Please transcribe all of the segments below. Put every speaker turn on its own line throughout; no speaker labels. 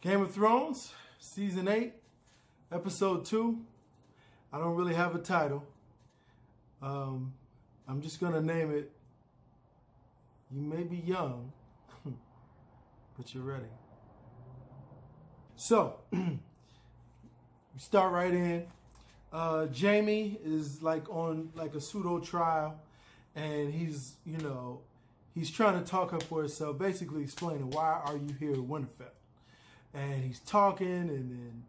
Game of Thrones, Season 8, Episode 2. I don't really have a title. I'm just going to name it, You May Be Young, but You're Ready. So, we start right in. Jamie is on a pseudo trial, and he's trying to talk up for himself, basically explaining, why are you here at Winterfell? And he's talking, and then,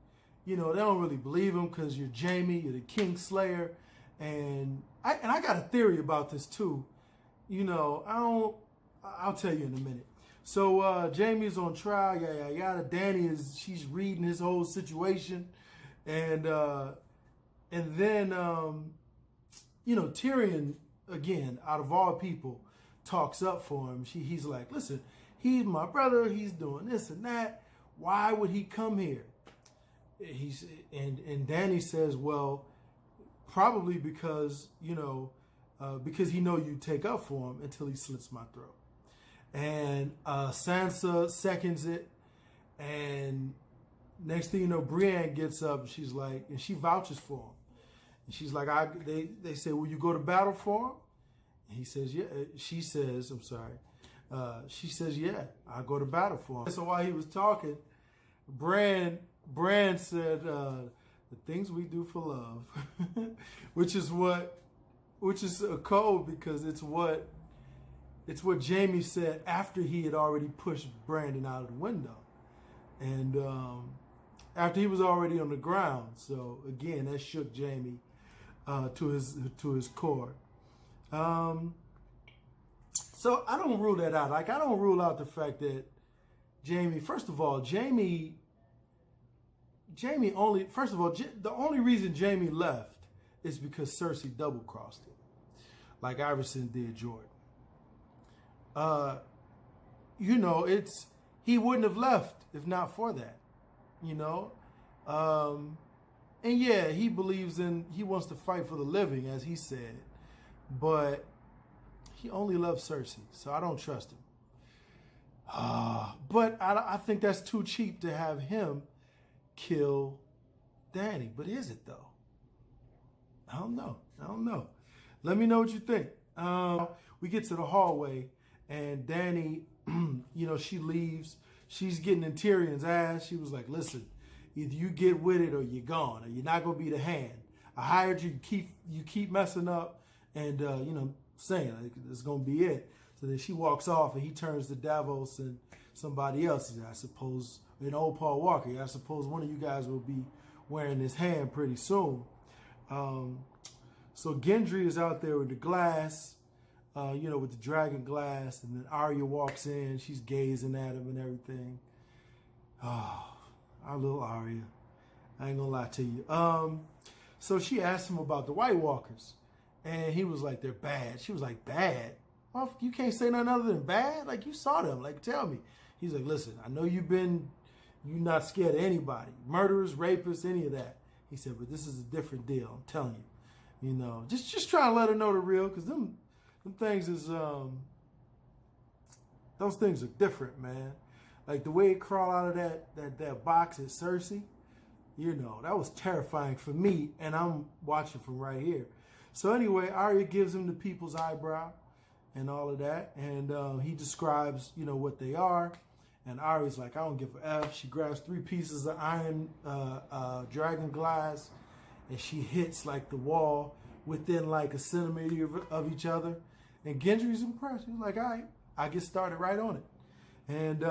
they don't really believe him because you're Jamie, you're the King Slayer. And I got a theory about this too. I'll tell you in a minute. So Jamie's on trial, yada yada. Danny she's reading his whole situation. And then Tyrion, again, out of all people, talks up for him. He's like, listen, he's my brother, he's doing this and that. Why would he come here? And Danny says, well, probably because he know you take up for him until he slits my throat. And Sansa seconds it. And next thing you know, Brienne gets up and she's like, and she vouches for him. And she's like, they say, will you go to battle for him? And he says, yeah. She says, yeah, I'll go to battle for him. So while he was talking, Bran said, the things we do for love, which is a code, because it's what Jamie said after he had already pushed Brandon out of the window. And after he was already on the ground. So again, that shook Jamie to his core. So I don't rule that out. I don't rule out the fact that Jamie, first of all, the only reason Jamie left is because Cersei double-crossed him, like Iverson did Jordan. He wouldn't have left if not for that, and yeah, he wants to fight for the living, as he said, but he only loves Cersei, so I don't trust him. But I think that's too cheap to have him kill Danny. But is it though? I don't know. Let me know what you think. We get to the hallway, and Danny, she leaves. She's getting in Tyrion's ass. She was like, listen, either you get with it or you're gone, or you're not going to be the hand. I hired you, you keep messing up, and, saying like, it's going to be it. So then she walks off, and he turns to Davos and somebody else. He said, I suppose, and old Paul Walker, I suppose one of you guys will be wearing this hand pretty soon. So Gendry is out there with the glass, with the dragon glass, and then Arya walks in. She's gazing at him and everything. Oh, our little Arya. I ain't gonna lie to you. So she asked him about the White Walkers, and he was like, they're bad. She was like, bad? Well, you can't say nothing other than bad? Like, you saw them. Like, tell me. He's like, listen, I know you're not scared of anybody. Murderers, rapists, any of that. He said, but this is a different deal. I'm telling you. Just try to let her know the real, because them things is, those things are different, man. Like the way it crawled out of that box at Cersei, that was terrifying for me, and I'm watching from right here. So anyway, Arya gives him the people's eyebrow and all of that, and he describes, what they are, and Arya's like, I don't give a F. She grabs 3 pieces of iron dragon glass, and she hits like the wall within like a centimeter of each other, and Gendry's impressed. He's like, all right, I get started right on it. And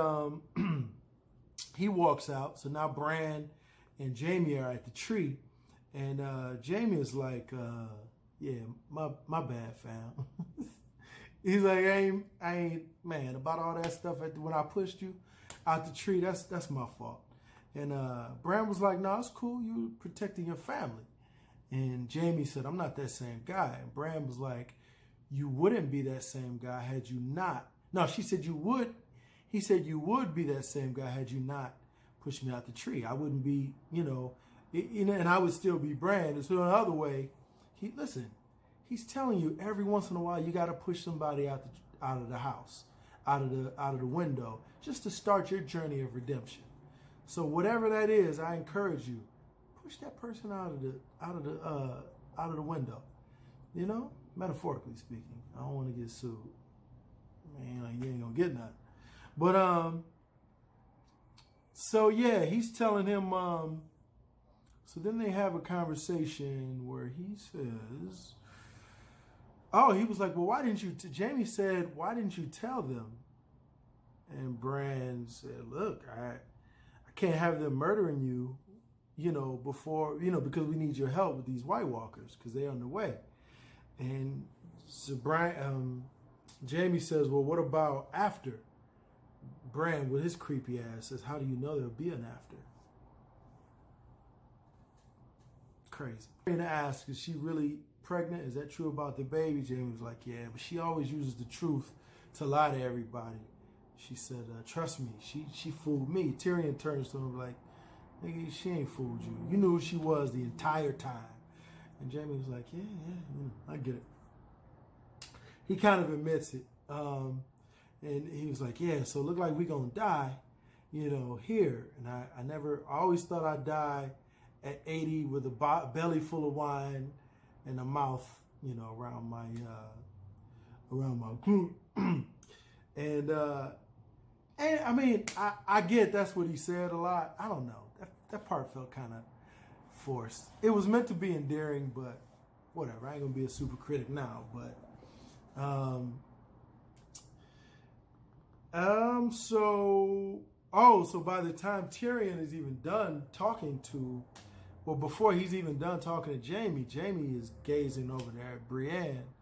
he walks out. So now Bran and Jamie are at the tree, and Jamie is like, yeah, my bad, fam. He's like, I ain't, man, about all that stuff when I pushed you out the tree, that's my fault. And Bran was like, no, it's cool. You protecting your family. And Jamie said, I'm not that same guy. And Bran was like, you wouldn't be that same guy had you not. No, she said you would. He said you would be that same guy had you not pushed me out the tree. I wouldn't be, and I would still be Bran. And so another way, he's telling you every once in a while you got to push somebody out of the house, out of the window, just to start your journey of redemption. So whatever that is, I encourage you, push that person out of the window. You know, metaphorically speaking. I don't want to get sued. Man, like, you ain't gonna get nothing. But so yeah, he's telling him. So then they have a conversation where he says, "Oh, he was like, well, why didn't you?" Jamie said, "Why didn't you tell them?" And Brand said, "Look, I can't have them murdering you, you know, before, you know, because we need your help with these White Walkers because they're on the way." And so Jamie says, "Well, what about after?" Brand, with his creepy ass, says, "How do you know there'll be an after?" Crazy. Brand asks, "Is she really pregnant? Is that true about the baby?" Jamie was like, "Yeah, but she always uses the truth to lie to everybody." She said, "Trust me, she fooled me." Tyrion turns to him like, "Nigga, she ain't fooled you. You knew who she was the entire time." And Jamie was like, yeah, I get it. He kind of admits it. And he was like, yeah, so it look like we gonna die, you know, here. And I always thought I'd die at 80 with a belly full of wine and a mouth, you know, around my glute. And I mean, I get that's what he said a lot. I don't know. That part felt kind of forced. It was meant to be endearing, but whatever. I ain't gonna be a super critic now, but so by the time Tyrion is even done talking to, well, before he's even done talking to Jamie is gazing over there at Brienne,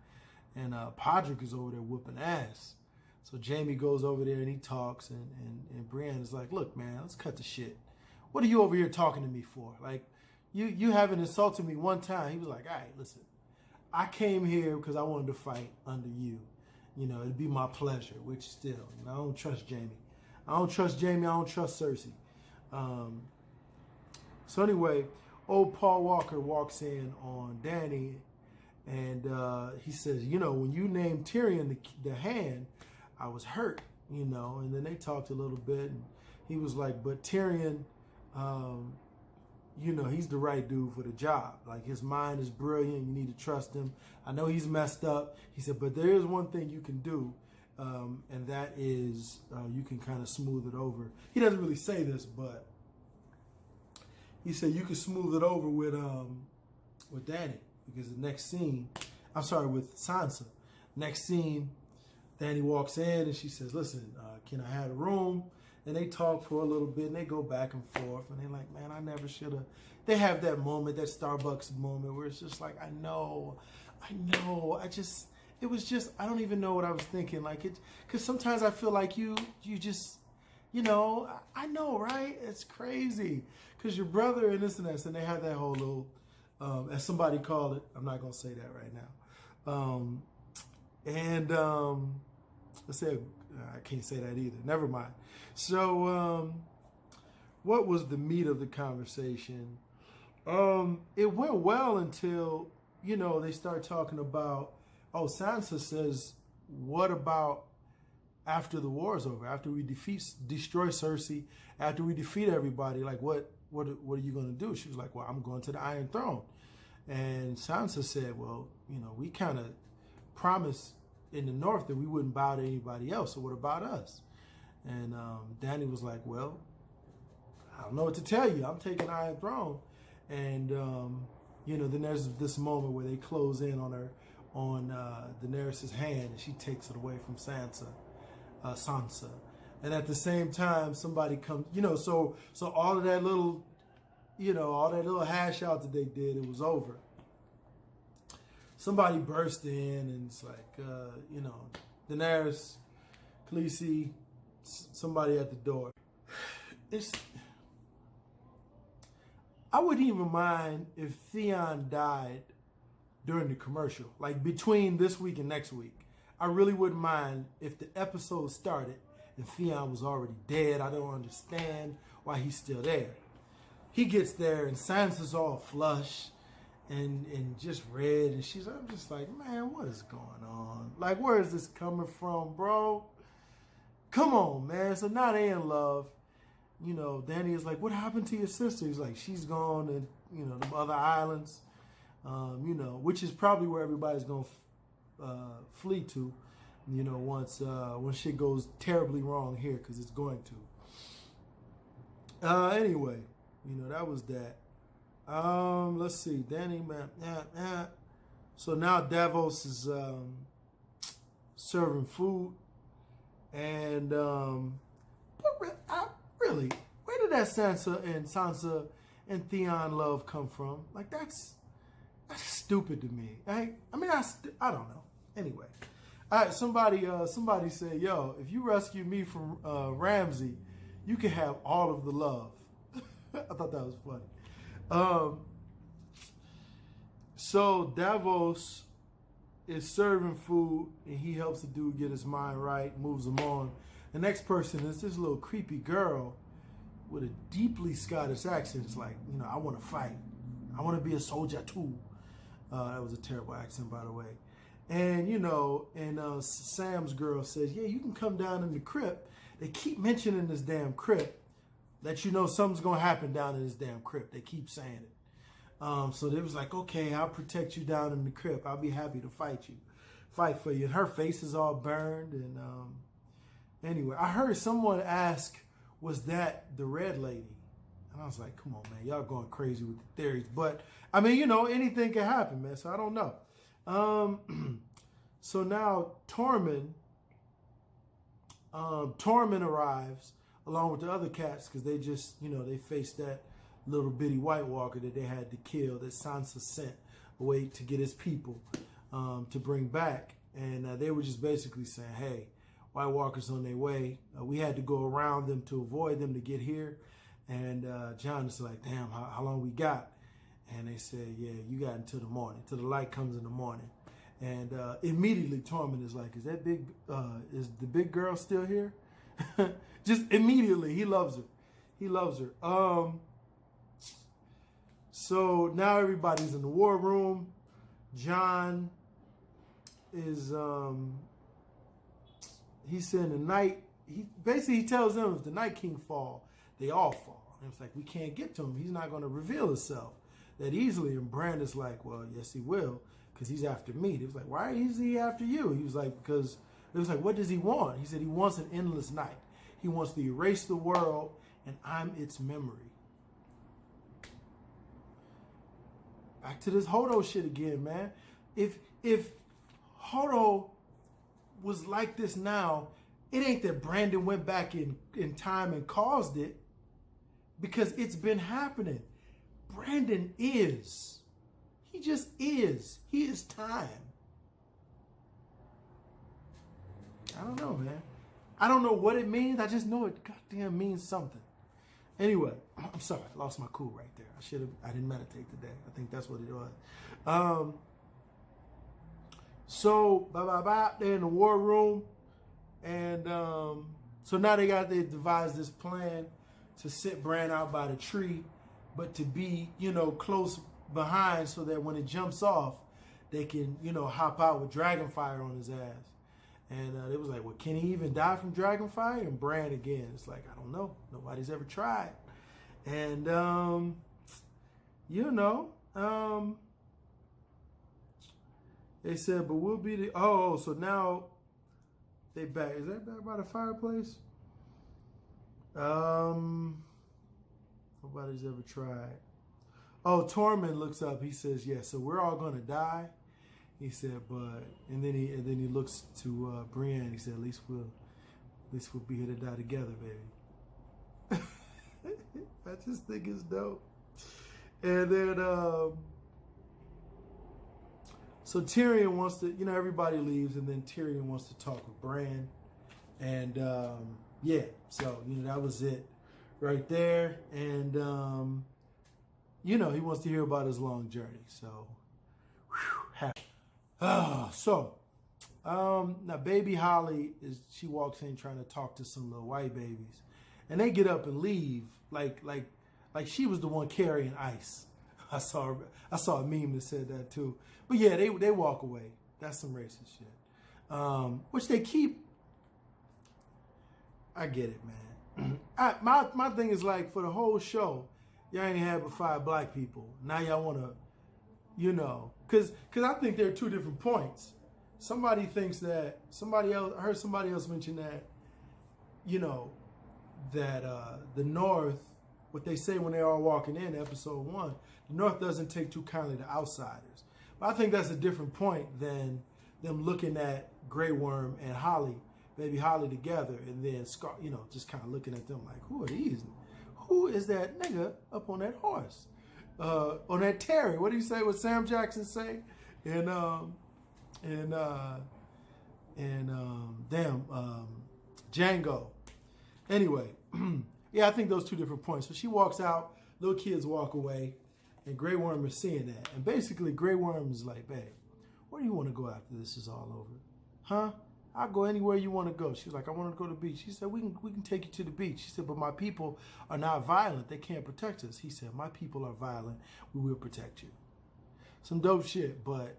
and Podrick is over there whooping ass. So Jamie goes over there and he talks, and Brienne is like, "Look, man, let's cut the shit. What are you over here talking to me for? Like, you haven't insulted me one time." He was like, "All right, listen, I came here because I wanted to fight under you. You know, it'd be my pleasure," which still, you know, I don't trust Jamie. I don't trust Cersei. So anyway, old Paul Walker walks in on Dany, and he says, "You know, when you named Tyrion the Hand, I was hurt, you know." And then they talked a little bit, and he was like, "But Tyrion, you know, he's the right dude for the job. Like, his mind is brilliant. You need to trust him. I know he's messed up." He said, "But there is one thing you can do, and that is you can kind of smooth it over." He doesn't really say this, but he said you can smooth it over with Dany, because the next scene, with Sansa. Next scene, Dany walks in and she says, "Listen, can I have a room?" And they talk for a little bit, and they go back and forth, and they're like, "Man, I never should have." They have that moment, that Starbucks moment, where it's just like, I know, it was just, I don't even know what I was thinking. Like, because sometimes I feel like you just, you know, I know, right? It's crazy, because your brother and this and that, and they have that whole little, as somebody called it, I'm not going to say that right now. Let's say, I can't say that either. Never mind. So, what was the meat of the conversation? It went well until, you know, they start talking about, Sansa says, "What about after the war's over? After we destroy Cersei, after we defeat everybody, like, what are you going to do?" She was like, "Well, I'm going to the Iron Throne." And Sansa said, "Well, you know, we kind of promised in the North that we wouldn't bow to anybody else, so what about us?" And Dany was like, "Well, I don't know what to tell you. I'm taking Iron Throne." And you know, then there's this moment where they close in on her, on Daenerys' hand, and she takes it away from Sansa. And at the same time, somebody comes, you know, so all of that little, you know, all that little hash out that they did, it was over. Somebody burst in, and it's like, you know, Daenerys, Khaleesi, somebody at the door. I wouldn't even mind if Theon died during the commercial, like between this week and next week. I really wouldn't mind if the episode started and Theon was already dead. I don't understand why he's still there. He gets there and Sansa's all flush and just red, and I'm just like, man, what is going on? Like, where is this coming from, bro? Come on, man. So now they in love. you know, Danny is like, what happened to your sister? He's like, she's gone, and you know, the other islands, you know, which is probably where everybody's gonna flee to, you know, once when shit goes terribly wrong here, because it's going to. Anyway, you know, that was that. Let's see, Danny, man, So now Davos is serving food, and really, where did that Sansa and Theon love come from? Like, that's stupid to me. I mean, I don't know. Anyway, all right. Somebody said, "Yo, if you rescue me from Ramsay, you can have all of the love." I thought that was funny. So Davos is serving food, and he helps the dude get his mind right, moves him on. The next person is this little creepy girl with a deeply Scottish accent. It's like, you know, I want to fight. I want to be a soldier too. That was a terrible accent, by the way. And, you know, and Sam's girl says, yeah, you can come down in the crypt. They keep mentioning this damn crypt, that you know something's going to happen down in this damn crypt. They keep saying it. So they was like, okay, I'll protect you down in the crypt. I'll be happy to fight for you. And her face is all burned. And anyway, I heard someone ask, was that the red lady? And I was like, come on, man, y'all going crazy with the theories. But I mean, you know, anything can happen, man. So I don't know. So now Tormund arrives along with the other cats, because they just, you know, they faced that little bitty White Walker that they had to kill, that Sansa sent away to get his people to bring back. And they were just basically saying, hey, White Walkers on their way. We had to go around them to avoid them to get here. And Jon is like, damn, how long we got? And they said, yeah, you got until the morning, till the light comes in the morning. And immediately Tormund is like, is the big girl still here? Just immediately, he loves her. He loves her. So now everybody's in the war room. Jon is, he's saying the night, he tells them if the Night King fall, they all fall. And it's like, we can't get to him. He's not going to reveal himself that easily. And Bran is like, well, yes, he will, because he's after me. He was like, why is he after you? He was like, because, it was like, what does he want? He said he wants an endless night. He wants to erase the world, and I'm its memory. Back to this Hodor shit again, man. If Hodor was like this now, it ain't that Brandon went back in time and caused it, because it's been happening. Brandon is. He just is. He is time. I don't know, man. I don't know what it means. I just know it goddamn means something. Anyway, I'm sorry. I lost my cool right there. I didn't meditate today. I think that's what it was. So, they're in the war room. And so now they devised this plan to sit Bran out by the tree, but to be, you know, close behind so that when it jumps off, they can, you know, hop out with dragonfire on his ass. And it was like, well, can he even die from dragonfire? And Bran again, it's like, I don't know. Nobody's ever tried. And, you know, they said, but we'll be the, so now they back. Is that back by the fireplace? Nobody's ever tried. Oh, Tormund looks up. He says, yeah, so we're all going to die. He said, but, and then he looks to Brienne. He said, at least we'll be here to die together, baby. I just think it's dope. And then, so Tyrion wants to, you know, everybody leaves, and then Tyrion wants to talk with Bran. And, yeah, so, you know, that was it right there. And, you know, he wants to hear about his long journey. So, happy. Now baby Holly she walks in trying to talk to some little white babies, and they get up and leave like she was the one carrying ice. I saw a meme that said that too. But yeah, they walk away. That's some racist shit. Which they keep. I get it, man. my thing is like for the whole show, y'all ain't had but 5 black people. Now y'all want to, because I think there are 2 different points. Somebody thinks that I heard somebody else mention that, that the North, what they say when they're all walking in episode 1, the North doesn't take too kindly to outsiders. But I think that's a different point than them looking at Grey Worm and Holly, baby Holly together, and then just kind of looking at them like, who are these? Who is that nigga up on that horse? On that Terry? What do you say? What Sam Jackson say? And Django. Anyway, yeah, I think those 2 different points. So she walks out, little kids walk away, and Grey Worm is seeing that. And basically, Grey Worm is like, babe, where do you want to go after this is all over? Huh? I'll go anywhere you want to go. She was like, I want to go to the beach. She said, we can take you to the beach. She said, but my people are not violent. They can't protect us. He said, my people are violent. We will protect you. Some dope shit, but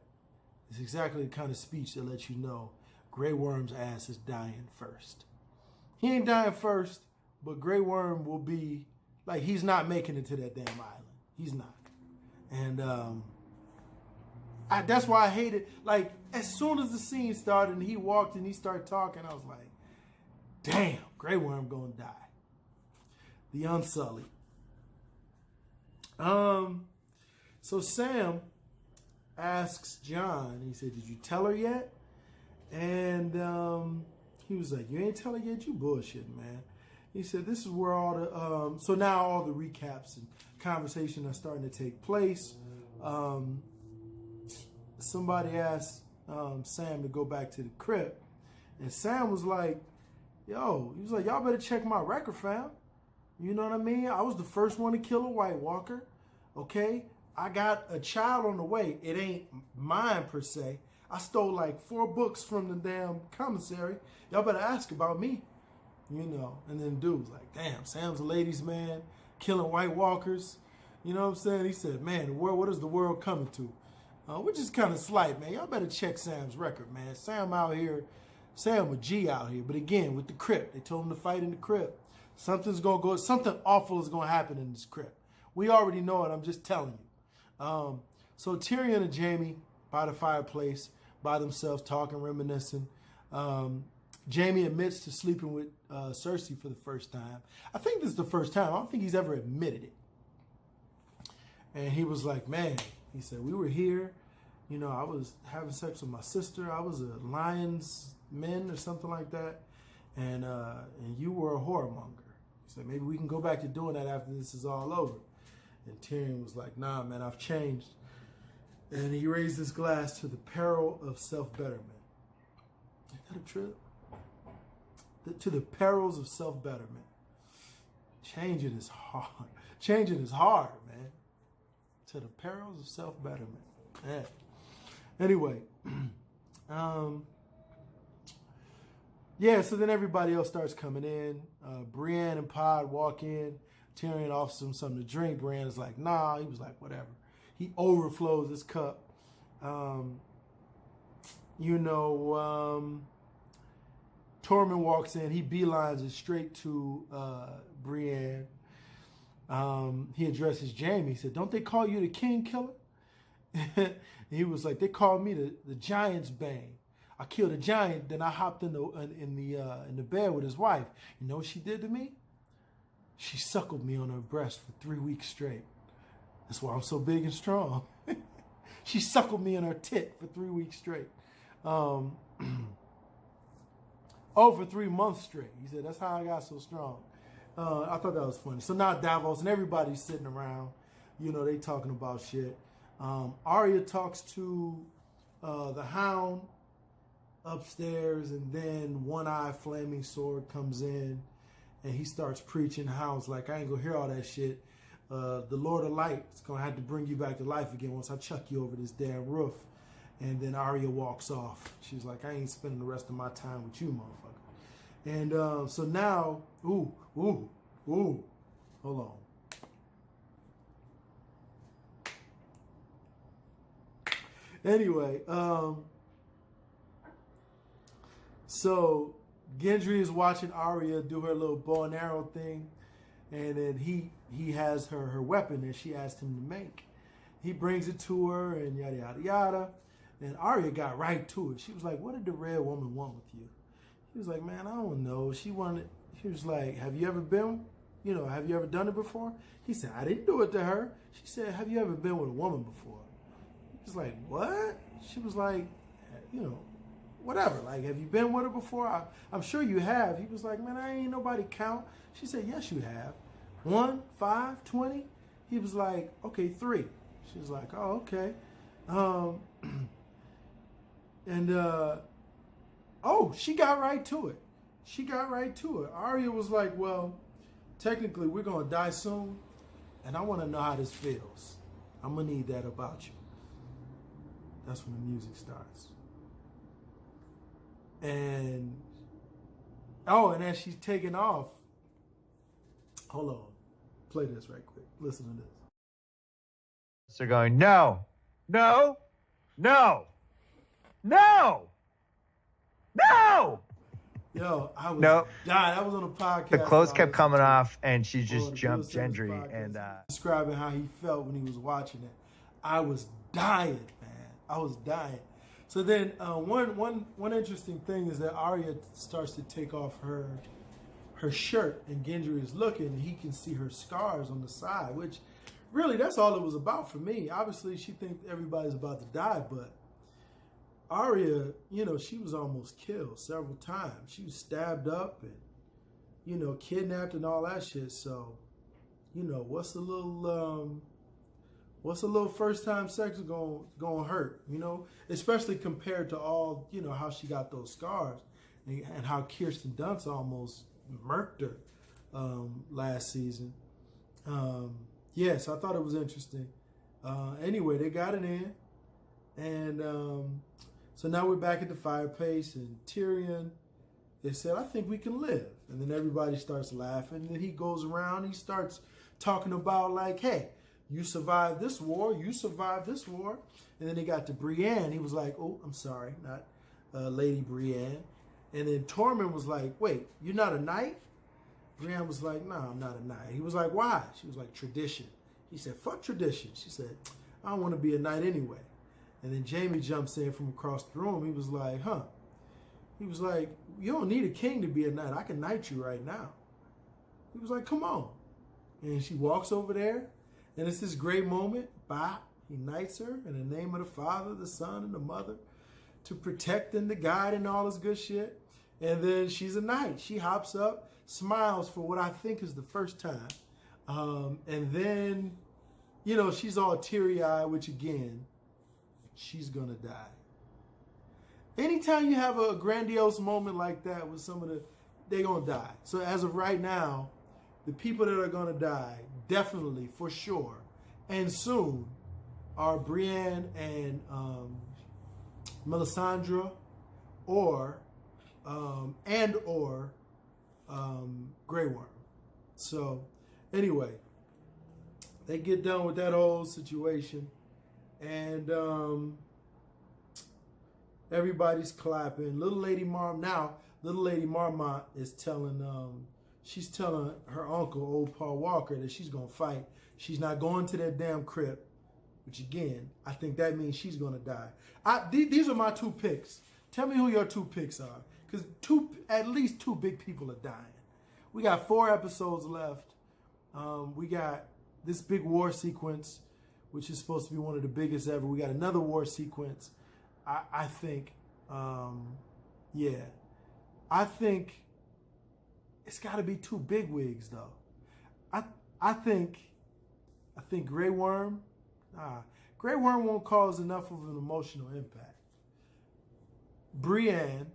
it's exactly the kind of speech that lets you know Grey Worm's ass is dying first. He ain't dying first, but Grey Worm will be, like, he's not making it to that damn island. He's not. And that's why I hate it. Like, as soon as the scene started and he walked and he started talking, I was like, damn, Grey Worm gonna die. The Unsullied. So Sam asks John, he said, did you tell her yet? And he was like, you ain't tell her yet? You bullshitting, man. He said, this is where all the, so now all the recaps and conversation are starting to take place. Somebody asked Sam to go back to the crib. And Sam was like, y'all better check my record, fam. You know what I mean? I was the first one to kill a White Walker. Okay? I got a child on the way. It ain't mine per se. I stole like 4 books from the damn commissary. Y'all better ask about me. And then dude was like, damn, Sam's a ladies' man, killing White Walkers. You know what I'm saying? He said, man, the world, what is the world coming to? Which is kind of slight, man. Y'all better check Sam's record, man. Sam out here, Sam a G out here. But again, with the crypt, they told him to fight in the crypt. Something awful is going to happen in this crypt. We already know it. I'm just telling you. So Tyrion and Jaime by the fireplace, by themselves, talking, reminiscing. Jaime admits to sleeping with Cersei for the first time. I think this is the first time. I don't think he's ever admitted it. And he was like, man, he said, we were here. I was having sex with my sister. I was a lion's man or something like that. And you were a whoremonger. He said, maybe we can go back to doing that after this is all over. And Tyrion was like, nah, man, I've changed. And he raised his glass to the peril of self-betterment. Is that a trip? To the perils of self-betterment. Changing is hard. Changing is hard, man. To the perils of self-betterment. Yeah. Anyway. Yeah, so then everybody else starts coming in. Brienne and Pod walk in. Tyrion offers him something to drink. Brienne is like, nah. He was like, whatever. He overflows his cup. Tormund walks in. He beelines it straight to Brienne. He addresses Jaime. He said, don't they call you the king killer? He was like, they called me the giant's bane. I killed a giant, then I hopped in the bed with his wife. You know what she did to me? She suckled me on her breast for 3 weeks straight. That's why I'm so big and strong. She suckled me in her tit for 3 weeks straight. For 3 months straight. He said, that's how I got so strong. I thought that was funny. So now Davos and everybody's sitting around. They talking about shit. Arya talks to the Hound upstairs, and then One-Eye Flaming Sword comes in, and he starts preaching. Hound's like, I ain't gonna hear all that shit. The Lord of Light is gonna have to bring you back to life again once I chuck you over this damn roof. And then Arya walks off. She's like, I ain't spending the rest of my time with you, motherfucker. And so now, hold on. Anyway, so Gendry is watching Arya do her little bow and arrow thing, and then he has her weapon that she asked him to make. He brings it to her, and yada yada yada. And Arya got right to it. She was like, "What did the red woman want with you?" He was like, "Man, I don't know." He was like, "Have you ever been, have you ever done it before?" He said, "I didn't do it to her." She said, "Have you ever been with a woman before?" He was like, "What?" She was like, whatever. Like, have you been with her before? I'm sure you have. He was like, "Man, I ain't nobody count." She said, "Yes, you have. 1, 5, 20." He was like, "Okay, 3." She was like, "Oh, okay." She got right to it. Arya was like, "Well, technically, we're going to die soon, and I want to know how this feels. I'm going to need that about you." That's when the music starts. And as she's taking off, hold on, play this right quick. Listen to this.
They're going, no, no, no, no, no.
Yo, I was
nope.
dying. I was on a podcast.
The clothes kept coming off, and she just jumped Gendry and
describing how he felt when he was watching it. I was dying, man. I was dying. So then, one interesting thing is that Arya starts to take off her shirt, and Gendry is looking, and he can see her scars on the side, which really that's all it was about for me. Obviously, she thinks everybody's about to die, but Arya, she was almost killed several times. She was stabbed up and, kidnapped and all that shit. So, what's a little first time sex gonna hurt, especially compared to all, how she got those scars and how Kirsten Dunst almost murked her last season. So I thought it was interesting. Anyway, they got it in, and so now we're back at the fireplace, and Tyrion, they said, "I think we can live." And then everybody starts laughing. And then he goes around, he starts talking about like, "Hey, you survived this war, you survived this war." And then he got to Brienne. He was like, "Oh, I'm sorry, not Lady Brienne." And then Tormund was like, "Wait, you're not a knight?" Brienne was like, "No, I'm not a knight." He was like, "Why?" She was like, "Tradition." He said, "Fuck tradition." She said, "I don't want to be a knight anyway." And then Jaime jumps in from across the room. He was like, "Huh?" He was like, "You don't need a king to be a knight. I can knight you right now." He was like, "Come on." And she walks over there, and it's this great moment. Bah, he knights her in the name of the Father, the Son, and the Mother, to protect and to guide and all this good shit. And then she's a knight. She hops up, smiles for what I think is the first time. And then, she's all teary-eyed, which again, she's gonna die. Anytime you have a grandiose moment like that with they're gonna die. So as of right now, the people that are gonna die, definitely, for sure, and soon, are Brienne and Melisandre, or Grey Worm. So anyway, they get done with that whole situation, and everybody's clapping. Little Lady Marmont is telling she's telling her uncle, old Paul Walker, that she's gonna fight. She's not going to that damn crypt, which again, I think that means she's gonna die. These are my 2 picks. Tell me who your 2 picks are, because at least 2 big people are dying. We got 4 episodes left. We got this big war sequence, which is supposed to be one of the biggest ever. We got another war sequence. I think, I think it's got to be 2 big wigs though. I think Grey Worm won't cause enough of an emotional impact. Brienne,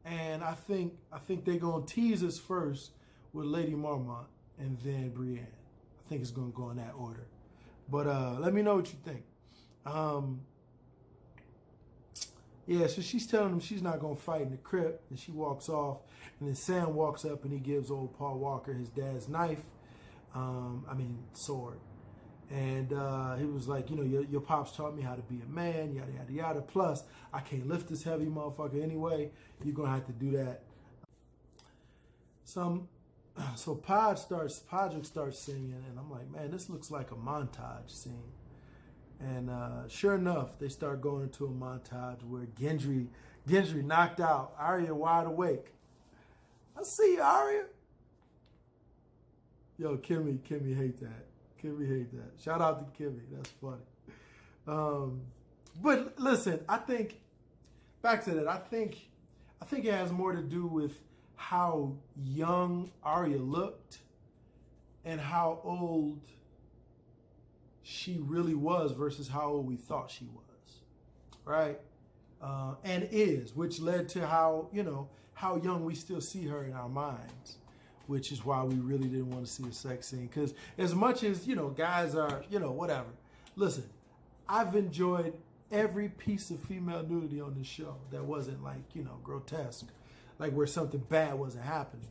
and I think they're gonna tease us first with Lady Marmont and then Brienne. I think it's gonna go in that order. But let me know what you think. So she's telling him she's not gonna fight in the crypt, and she walks off, and then Sam walks up and he gives old Paul Walker his dad's knife, sword. And he was like, your pops taught me how to be a man, yada, yada, yada. Plus, I can't lift this heavy motherfucker anyway. You're going to have to do that So Podrick starts singing, and I'm like, man, this looks like a montage scene. And sure enough, they start going into a montage where Gendry knocked out, Arya wide awake. I see you, Arya. Yo, Kimmy hate that. Kimmy hate that. Shout out to Kimmy. That's funny. But listen, I think back to that. I think it has more to do with how young Arya looked and how old she really was versus how old we thought she was, right? And is, which led to how young we still see her in our minds, which is why we really didn't want to see a sex scene. Because as much as, guys are, whatever. Listen, I've enjoyed every piece of female nudity on this show that wasn't like, grotesque, like where something bad wasn't happening.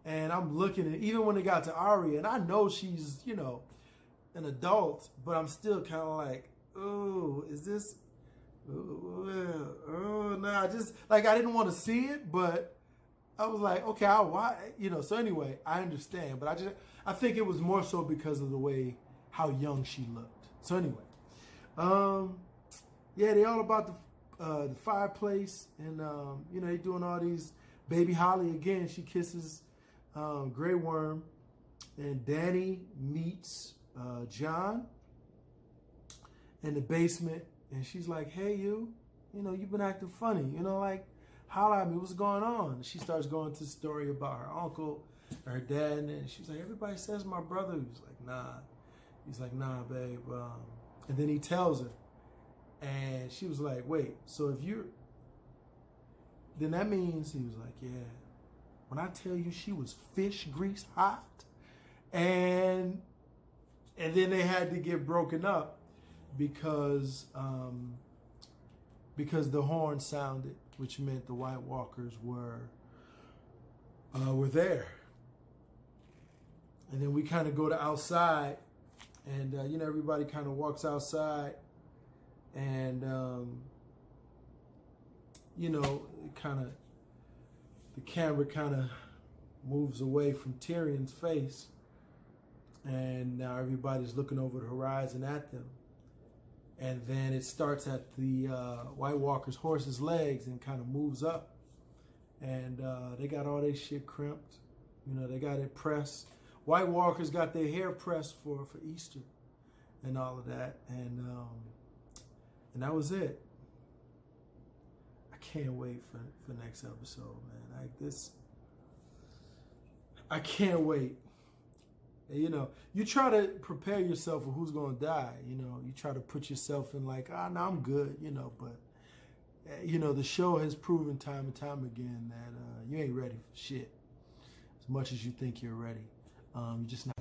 And I'm looking at, even when it got to Arya, and I know she's, an adult, but I'm still kind of like, oh, is this, oh, nah, just like I didn't want to see it, but I was like, okay, why, so anyway, I understand, but I think it was more so because of the way, how young she looked. So anyway, yeah, they all about the fireplace, and, they doing all these, baby Holly again, she kisses Grey Worm, and Dany meets Jon in the basement, and she's like, hey, you've been acting funny, like, holla at me, what's going on? And she starts going to the story about her uncle, her dad, and she's like, everybody says my brother. He's like, nah. He's like, nah, babe. And then he tells her, and she was like, wait, so if you're, then that means, he was like, yeah, when I tell you she was fish grease hot, and then they had to get broken up because the horn sounded, which meant the White Walkers were there. And then we kind of go to outside, and everybody kind of walks outside, and the camera kind of moves away from Tyrion's face. And now everybody's looking over the horizon at them. And then it starts at the White Walker's horse's legs and kind of moves up. And they got all their shit crimped. They got it pressed. White Walkers got their hair pressed for Easter and all of that. And that was it. I can't wait for next episode, man. Like this, I can't wait. You try to prepare yourself for who's going to die. You try to put yourself in like, no, I'm good, but, the show has proven time and time again that you ain't ready for shit as much as you think you're ready. You're just not.